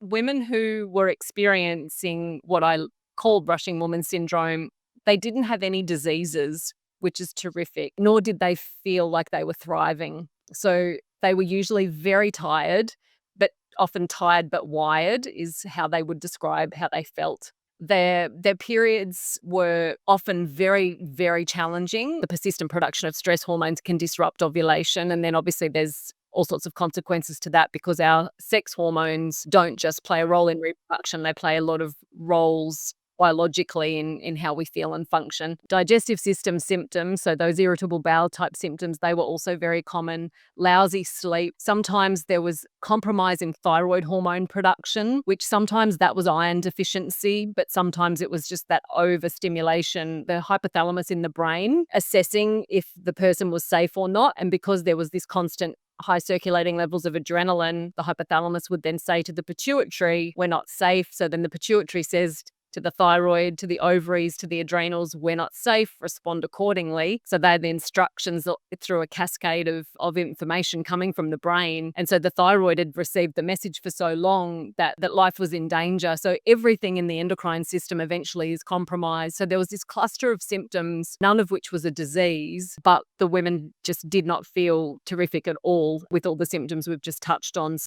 women who were experiencing what I call brushing woman syndrome, they didn't have any diseases, which is terrific, nor did they feel like they were thriving. So they were usually very tired, but often tired but wired is how they would describe how they felt. Their periods were often very, very challenging. The persistent production of stress hormones can disrupt ovulation, and then obviously there's all sorts of consequences to that because our sex hormones don't just play a role in reproduction, they play a lot of roles biologically in how we feel and function. Digestive system symptoms, so those irritable bowel type symptoms, they were also very common. Lousy sleep. Sometimes there was compromise in thyroid hormone production, which sometimes that was iron deficiency, but sometimes it was just that overstimulation, the hypothalamus in the brain assessing if the person was safe or not. And because there was this constant high circulating levels of adrenaline, the hypothalamus would then say to the pituitary, we're not safe. So then the pituitary says to the thyroid, to the ovaries, to the adrenals, we're not safe, respond accordingly. So they're the instructions through a cascade of information coming from the brain. And so the thyroid had received the message for so long that life was in danger. So everything in the endocrine system eventually is compromised. So there was this cluster of symptoms, none of which was a disease, but the women just did not feel terrific at all with all the symptoms we've just touched on.